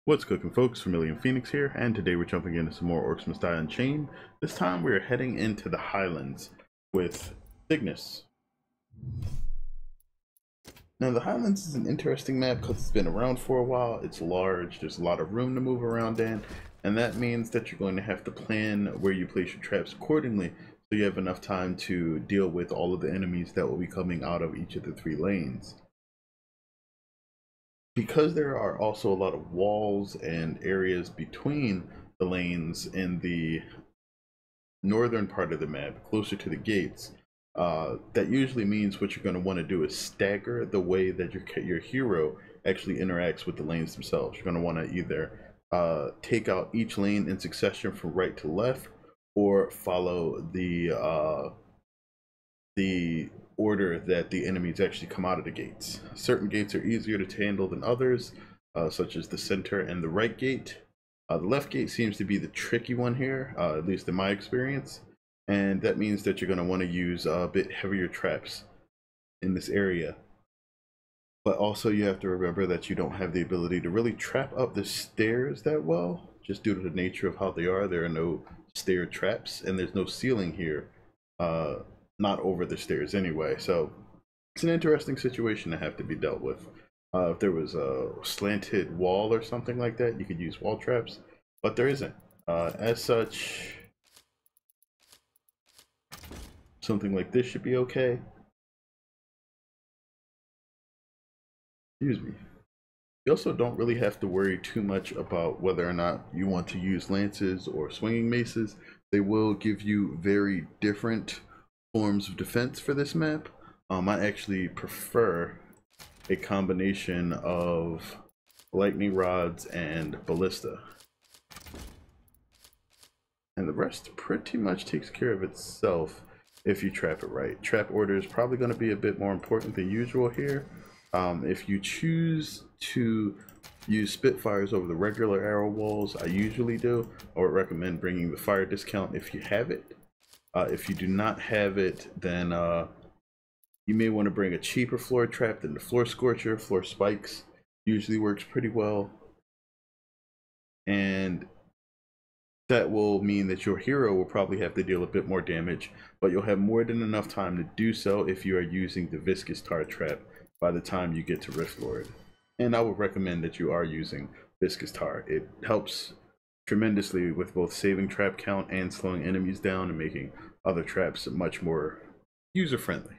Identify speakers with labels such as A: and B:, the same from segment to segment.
A: What's cooking, folks? Vermillion Phoenix here, and today we're jumping into some more Orcs Must Die Unchained. This time we're heading into the Highlands with Cygnus. Now the Highlands is an interesting map because it's been around for a while. It's large, there's a lot of room to move around in, and that means that you're going to have to plan where you place your traps accordingly so you have enough time to deal with all of the enemies that will be coming out of each of the three lanes. Because there are also a lot of walls and areas between the lanes in the northern part of the map, closer to the gates, that usually means what you're going to want to do is stagger the way that your hero actually interacts with the lanes themselves. You're going to want to either take out each lane in succession from right to left, or follow the order that the enemies actually come out of the gates. Certain gates are easier to handle than others, such as the center and the right gate. The left gate seems to be the tricky one here, at least in my experience, and that means that you're going to want to use a bit heavier traps in this area. But also you have to remember that you don't have the ability to really trap up the stairs that well, just due to the nature of how they are. There are no stair traps, and there's no ceiling here. Not over the stairs anyway, so it's an interesting situation to have to be dealt with. If there was a slanted wall or something like that, you could use wall traps, but there isn't. As such, something like this should be okay. Excuse me. You also don't really have to worry too much about whether or not you want to use lances or swinging maces. They will give you very different forms of defense for this map. I actually prefer a combination of lightning rods and ballista, and the rest pretty much takes care of itself if you trap it right. Trap order is probably going to be a bit more important than usual here. If you choose to use Spitfires over the regular arrow walls, I usually do, I would recommend bringing the fire discount if you have it. If you do not have it, then you may want to bring a cheaper floor trap than the floor scorcher. Floor spikes usually works pretty well, and that will mean that your hero will probably have to deal a bit more damage, but you'll have more than enough time to do so if you are using the viscous tar trap by the time you get to Riftlord. And I would recommend that you are using viscous tar. It helps tremendously with both saving trap count and slowing enemies down and making other traps much more user-friendly.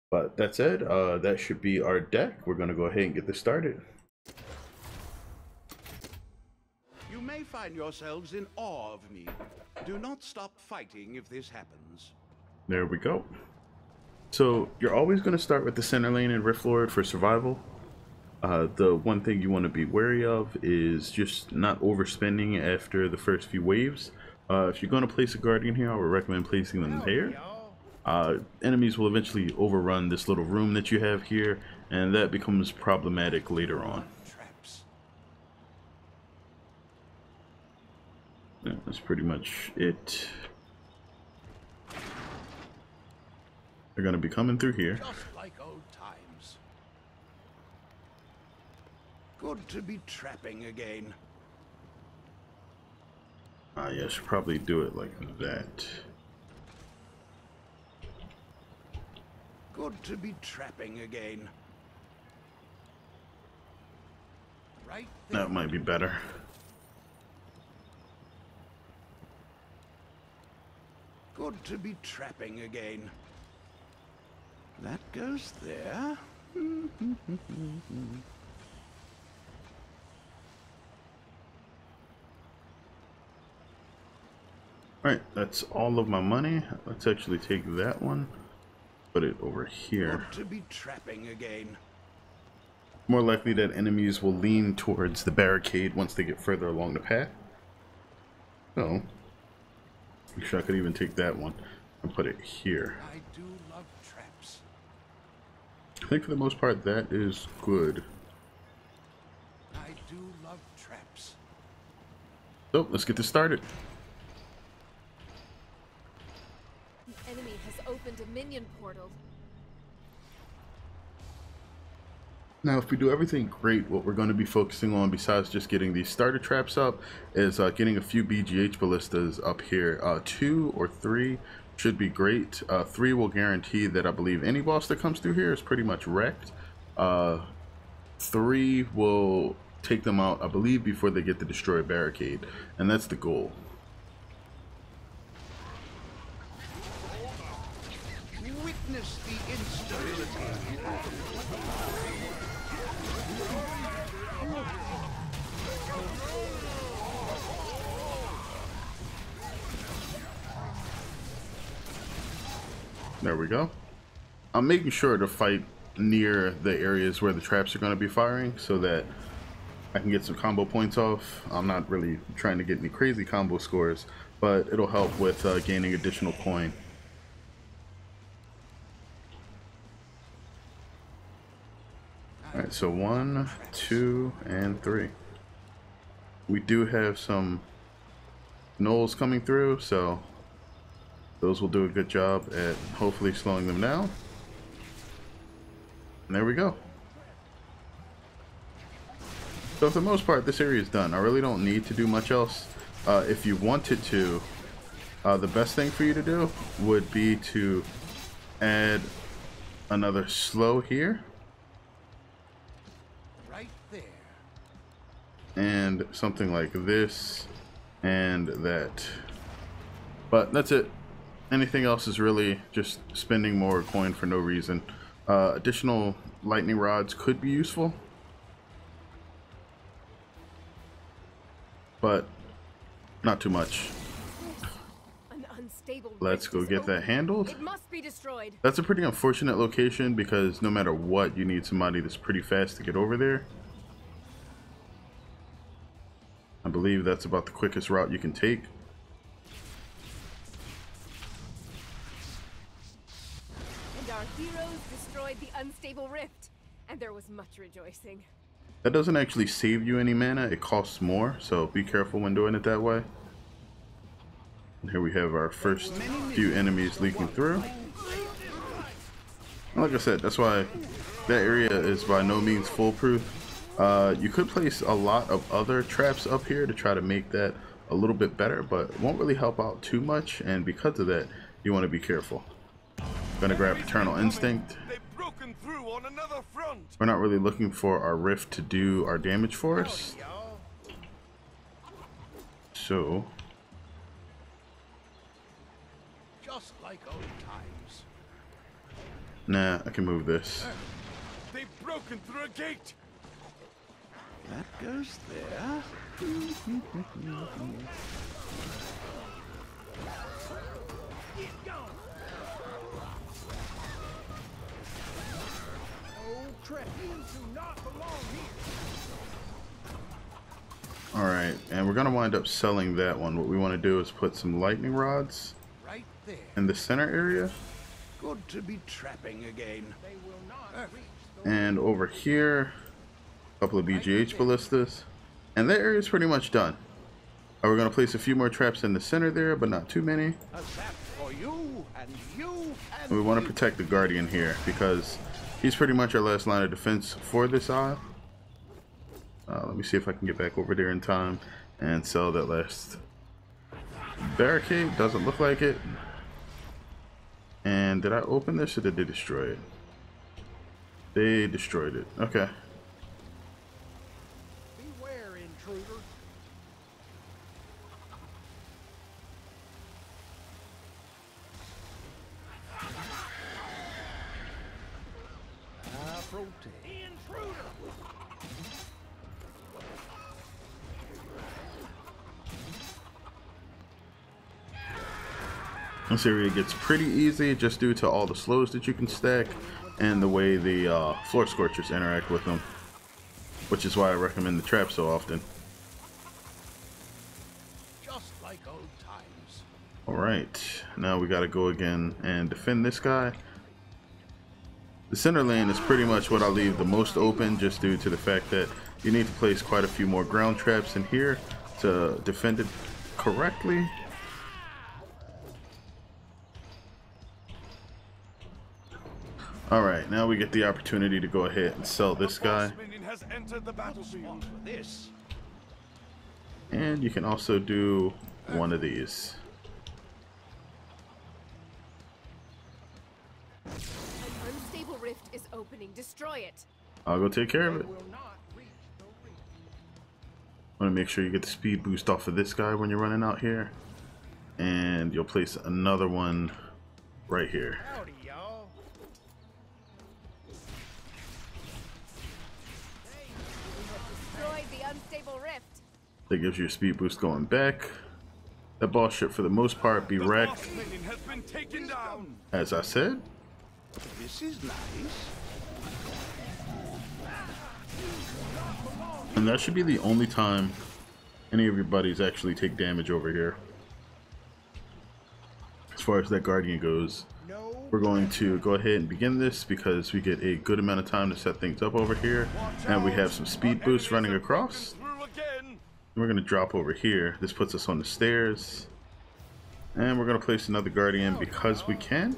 A: But that said, that should be our deck. We're going to go ahead and get this started.
B: You may find yourselves in awe of me. Do not stop fighting if this happens.
A: There we go. So you're always going to start with the center lane in Riftlord for survival. The one thing you want to be wary of is just not overspending after the first few waves. If you're going to place a guardian here, I would recommend placing them there. Enemies will eventually overrun this little room that you have here, and that becomes problematic later on. Yeah, that's pretty much it. They're going to be coming through here.
B: Just like old times. Good to be trapping again.
A: Yeah, I should probably do it like that.
B: Good to be trapping again. Right there.
A: That might be better.
B: Good to be trapping again. That goes there.
A: Alright, that's all of my money. Let's actually take that one, put it over here.
B: Good to be trapping again.
A: More likely that enemies will lean towards the barricade once they get further along the path. So, I'm sure I could even take that one and put it here.
B: I do love traps.
A: I think for the most part that is good.
B: I do love traps.
A: So, let's get this started.
C: The enemy has opened a minion portal.
A: Now, if we do everything great, what we're going to be focusing on, besides just getting these starter traps up, is getting a few BGH ballistas up here. 2 or 3 should be great. 3 will guarantee that I believe any boss that comes through here is pretty much wrecked. 3 will take them out, I believe, before they get the destroy barricade, and that's the goal.
B: Witness the instability.
A: There we go. I'm making sure to fight near the areas where the traps are going to be firing so that I can get some combo points off. I'm not really trying to get any crazy combo scores, but it'll help with gaining additional coin. Alright, so 1, 2, and 3. We do have some gnolls coming through, so those will do a good job at hopefully slowing them down. And there we go. So for the most part, this area is done. I really don't need to do much else. If you wanted to, the best thing for you to do would be to add another slow here.
B: Right there.
A: And something like this and that. But that's it. Anything else is really just spending more coin for no reason. Additional lightning rods could be useful, but not too much.
C: An unstable
A: Let's go get that handled.
C: It must be destroyed.
A: That's a pretty unfortunate location because no matter what, you need somebody that's pretty fast to get over there. I believe that's about the quickest route you can take.
C: Our heroes destroyed the unstable rift, and there was much rejoicing.
A: That doesn't actually save you any mana, it costs more, so be careful when doing it that way. And here we have our first few enemies leaking through. And like I said, that's why that area is by no means foolproof. You could place a lot of other traps up here to try to make that a little bit better, but it won't really help out too much, and because of that, you want to be careful. Gonna grab Paternal Instinct.
D: They've broken through on another front.
A: We're not really looking for our rift to do our damage for us. So
B: Just like old times.
A: nah, I can move this.
D: They've broken through a gate.
B: That goes there.
A: Alright, and we're gonna wind up selling that one. What we want to do is put some lightning rods
B: Right there.
A: in the center area.
B: Good to be trapping again. They will not reach the
A: And over here, a couple of BGH ballistas. And that area is pretty much done. We're going to place a few more traps in the center there, but not too many.
B: a zap for you and you and
A: We want to
B: you.
A: protect the Guardian here because he's pretty much our last line of defense for this aisle. Let me see if I can get back over there in time and sell that last barricade. Doesn't look like it. And did I open this or did they destroy it? They destroyed it. Okay.
B: Beware, intruder. Intruder.
A: This area gets pretty easy just due to all the slows that you can stack and the way the floor scorchers interact with them, which is why I recommend the trap so often.
B: Just like old times.
A: Alright, now we gotta go again and defend this guy. The center lane is pretty much what I leave the most open just due to the fact that you need to place quite a few more ground traps in here to defend it correctly. Alright, now we get the opportunity to go ahead and sell this guy.
D: Minion has entered the battlefield.
B: This.
A: And you can also do one of these.
C: An unstable rift is opening. Destroy it.
A: I'll go take care of it. Want to make sure you get the speed boost off of this guy when you're running out here. And you'll place another one right here.
E: Howdy, y'all.
C: Destroy the unstable rift.
A: That gives you a speed boost going back. That boss should, for the most part, be wrecked.
D: Boss minion has been taken down.
A: As I said.
B: This is nice.
A: And that should be the only time any of your buddies actually take damage over here. As far as that Guardian goes, we're going to go ahead and begin this because we get a good amount of time to set things up over here. And we have some speed boosts running across. We're going to drop over here. This puts us on the stairs. And we're going to place another Guardian because we can.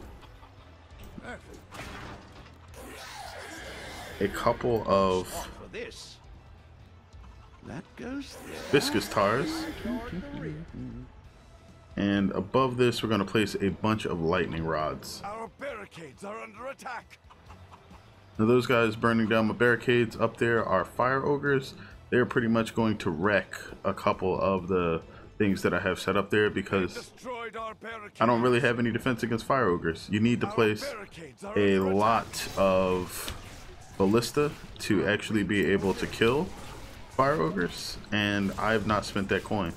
A: A couple of
B: For this. That goes there.
A: viscous tars. And above this, we're going to place a bunch of lightning rods.
D: Our barricades are under attack.
A: Now those guys burning down my barricades up there are fire ogres. They're pretty much going to wreck a couple of the things that I have set up there because
D: Destroyed our barricades.
A: I don't really have any defense against fire ogres. You need to place a lot of ballista to actually be able to kill fire ogres, and I have not spent that coin.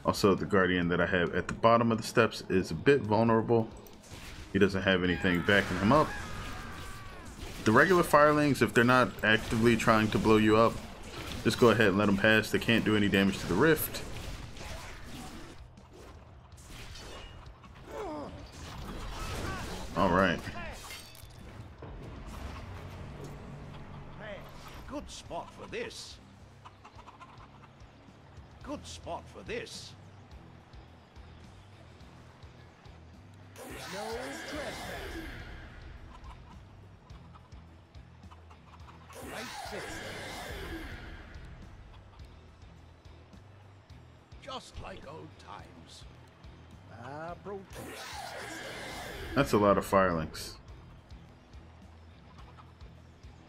A: Also, the Guardian that I have at the bottom of the steps is a bit vulnerable. He doesn't have anything backing him up. The regular firelings, if they're not actively trying to blow you up, just go ahead and let them pass. They can't do any damage to the rift. Alright.
B: Good spot for this. Good spot for this.
E: No trespassing. Right there.
B: Just like old times.
E: I protest.
A: That's a lot of firelings.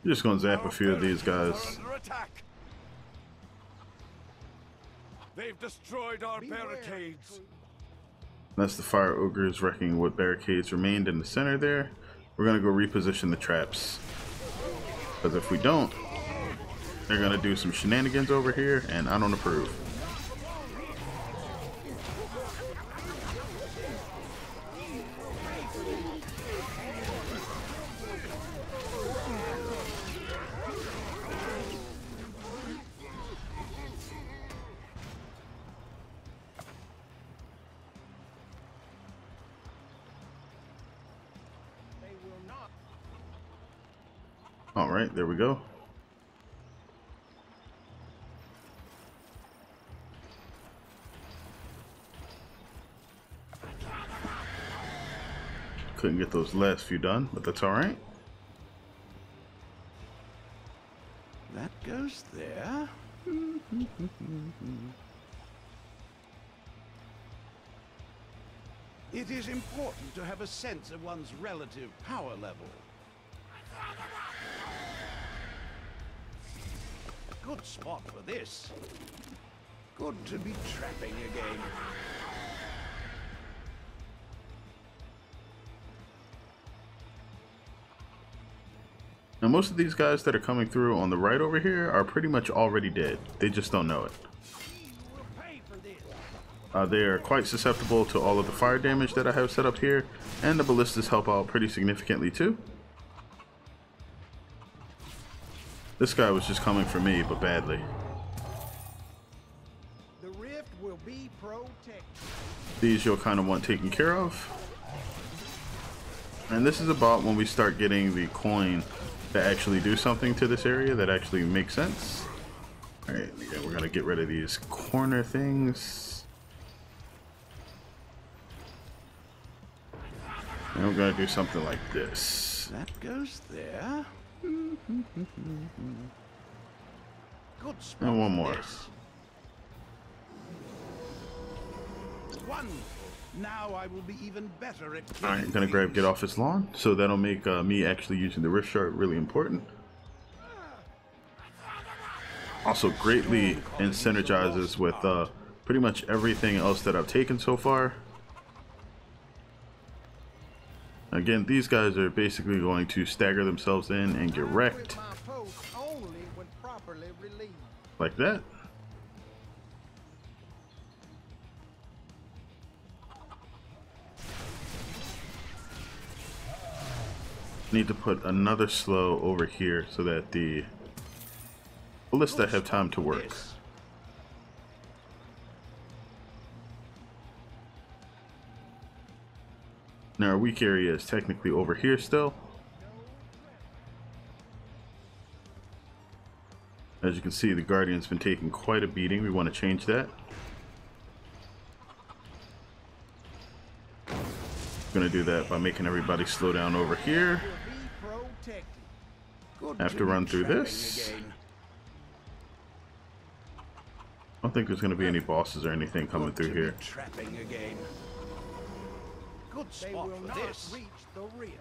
A: You're just gonna zap a few of these guys.
D: Under attack. They've destroyed our barricades.
A: That's the fire ogres wrecking what barricades remained in the center there. We're gonna go reposition the traps. Because if we don't, they're gonna do some shenanigans over here, and I don't approve. Alright, there we go. Couldn't get those last few done, but that's alright.
B: That goes there. It is important to have a sense of one's relative power level. Good spot for this. Good to be trapping again.
A: Now most of these guys that are coming through on the right over here are pretty much already dead. They just don't know it. They are quite susceptible to all of the fire damage that I have set up here, and the ballistas help out pretty significantly too. This guy was just coming for me, but badly.
E: The rift will be protected.
A: These you'll kind of want taken care of. And this is about when we start getting the coin to actually do something to this area that actually makes sense. Alright, again, we're gonna get rid of these corner things. And we're gonna do something like this.
B: That goes there. Good spot
A: And one
B: for
A: more.
B: this. Wonderful. Now I will be even better at.
A: Alright, gonna grab get off his lawn. So that'll make me actually using the rift shard really important. Also greatly and synergizes with pretty much everything else that I've taken so far. Again, these guys are basically going to stagger themselves in and get wrecked.
E: My post only when properly relieved.
A: Like that. Need to put another slow over here so that the ballista have time to work.
B: This.
A: Now our weak area is technically over here still. As you can see, the Guardian's been taking quite a beating. We want to change that. Gonna do that by making everybody slow down over here.
E: Will be protected.
B: Good
A: Have to
B: be
A: run through
B: trapping
A: this.
B: again.
A: I don't think there's gonna be any bosses or anything coming
B: Good
A: through
B: to be
A: here.
B: Trapping again. Good
E: They
B: spot
E: will
B: for
E: not
B: this.
E: reach the rift.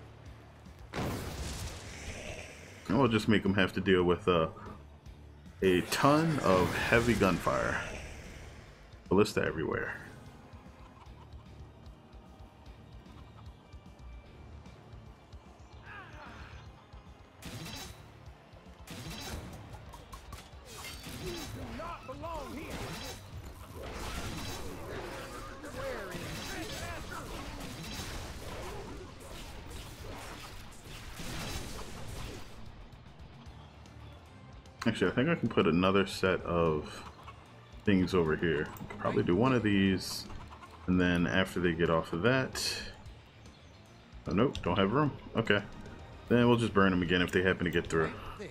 A: And we'll just make them have to deal with a ton of heavy gunfire. Ballista everywhere.
E: You do not belong here. Where is
A: Actually, I think I can put another set of things over here. Could probably do one of these, and then after they get off of that... Oh, nope, don't have room. Okay. Then we'll just burn them again if they happen to get through.
E: there?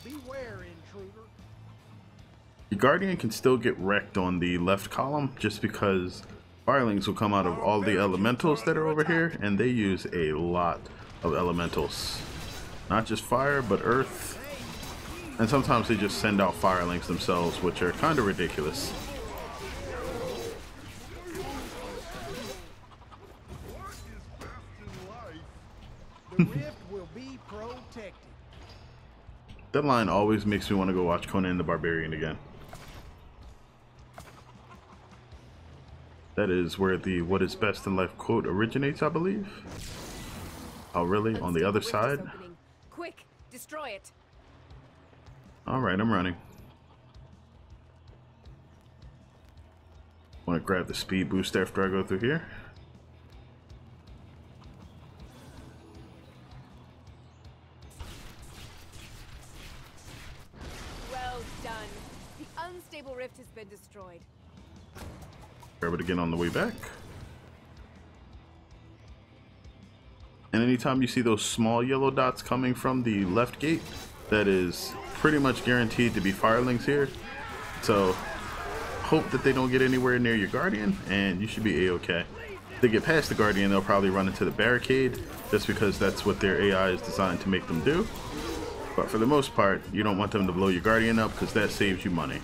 E: Beware, intruder.
A: The Guardian can still get wrecked on the left column just because firelings will come out of all the elementals that are over here, and they use a lot of elementals. Not just fire, but earth. And sometimes they just send out firelings themselves, which are kind of ridiculous.
E: The rift will be protected.
A: That line always makes me want to go watch Conan the Barbarian again. That is where the "what is best in life" quote originates, I believe. Oh, really? On the other
C: Unstable rift is
A: side?
C: opening. Quick, destroy it.
A: Alright, I'm running. Want to grab the speed boost after I go through here.
C: Well done. The unstable rift has been destroyed.
A: Grab it again on the way back. And anytime you see those small yellow dots coming from the left gate, that is pretty much guaranteed to be firelings here. So hope that they don't get anywhere near your Guardian, and you should be a-okay. If they get past the Guardian, they'll probably run into the barricade, just because that's what their AI is designed to make them do. But for the most part, you don't want them to blow your Guardian up, because that saves you money.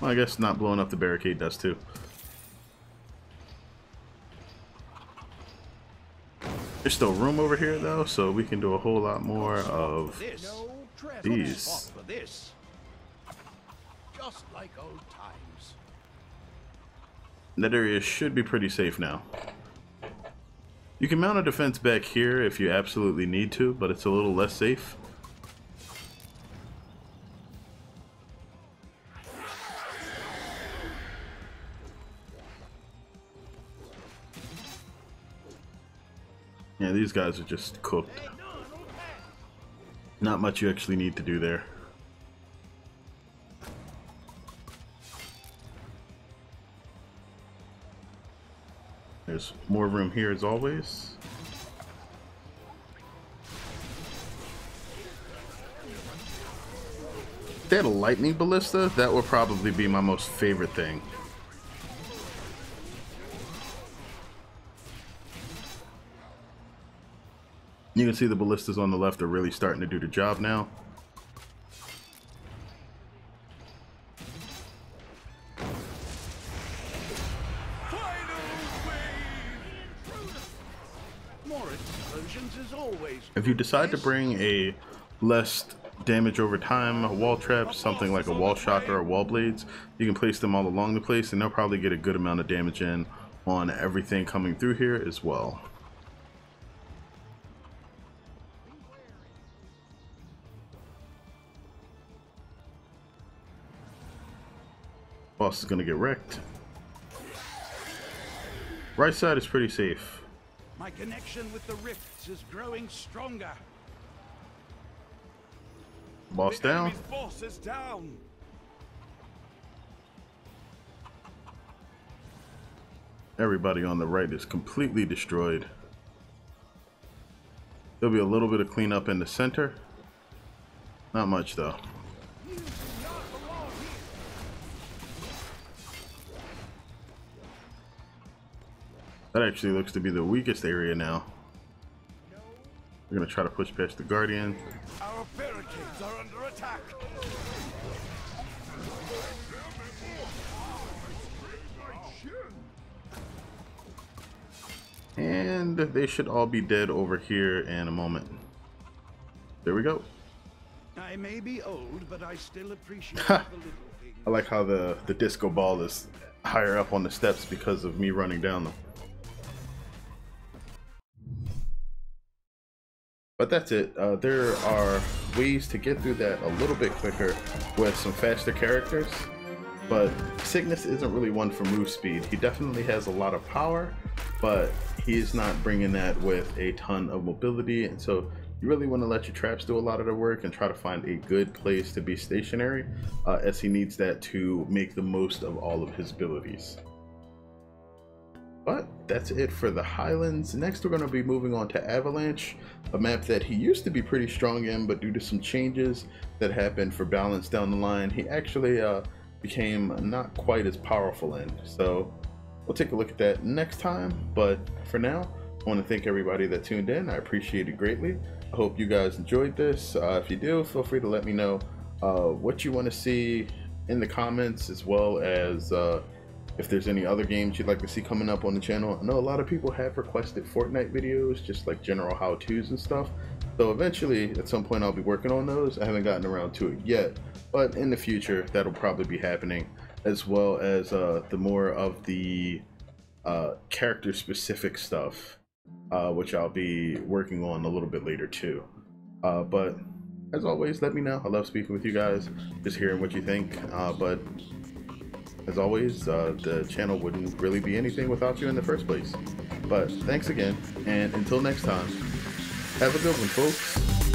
A: Well, I guess not blowing up the barricade does too. There's still room over here though, so we can do a whole lot more of
B: This.
E: No trespass.
A: these.
B: Spot for this. Just like old times.
A: That area should be pretty safe now. You can mount a defense back here if you absolutely need to, but it's a little less safe. Yeah, these guys are just cooked. Not much you actually need to do there. There's more room here as always. If they had a lightning ballista, that would probably be my most favorite thing. You can see the ballistas on the left are really starting to do the job now.
B: More explosions is always.
A: If you decide to bring a less damage over time wall trap, something like a wall shocker or wall blades, you can place them all along the place and they'll probably get a good amount of damage in on everything coming through here as well. Boss is gonna get wrecked. Right side is pretty safe.
B: My connection with the rifts is growing stronger.
A: Boss
D: The
A: down.
D: enemy's boss is down.
A: Everybody on the right is completely destroyed. There'll be a little bit of cleanup in the center. Not much though. That actually looks to be the weakest area now. We're gonna try to push past the Guardian.
D: Our barricades are under attack.
A: And they should all be dead over here in a moment. There we go.
B: I may be old, but I still appreciate the little things.
A: I like how the disco ball is higher up on the steps because of me running down them. But that's it. There are ways to get through that a little bit quicker with some faster characters. But Cygnus isn't really one for move speed. He definitely has a lot of power, but he's not bringing that with a ton of mobility. And so you really want to let your traps do a lot of the work and try to find a good place to be stationary, as he needs that to make the most of all of his abilities. But that's it for the Highlands. Next we're going to be moving on to Avalanche, a map that he used to be pretty strong in, but due to some changes that happened for balance down the line, he actually became not quite as powerful in. So we'll take a look at that next time, but for now I want to thank everybody that tuned in. I appreciate it greatly. I hope you guys enjoyed this. If you do, feel free to let me know what you want to see in the comments, as well as if there's any other games you'd like to see coming up on the channel. I know a lot of people have requested Fortnite videos, just like general how-tos and stuff. So eventually, at some point, I'll be working on those. I haven't gotten around to it yet, but in the future, that'll probably be happening, as well as the more of the character-specific stuff, which I'll be working on a little bit later too. But as always, let me know. I love speaking with you guys, just hearing what you think. But as always, the channel wouldn't really be anything without you in the first place. But thanks again, and until next time, have a good one, folks.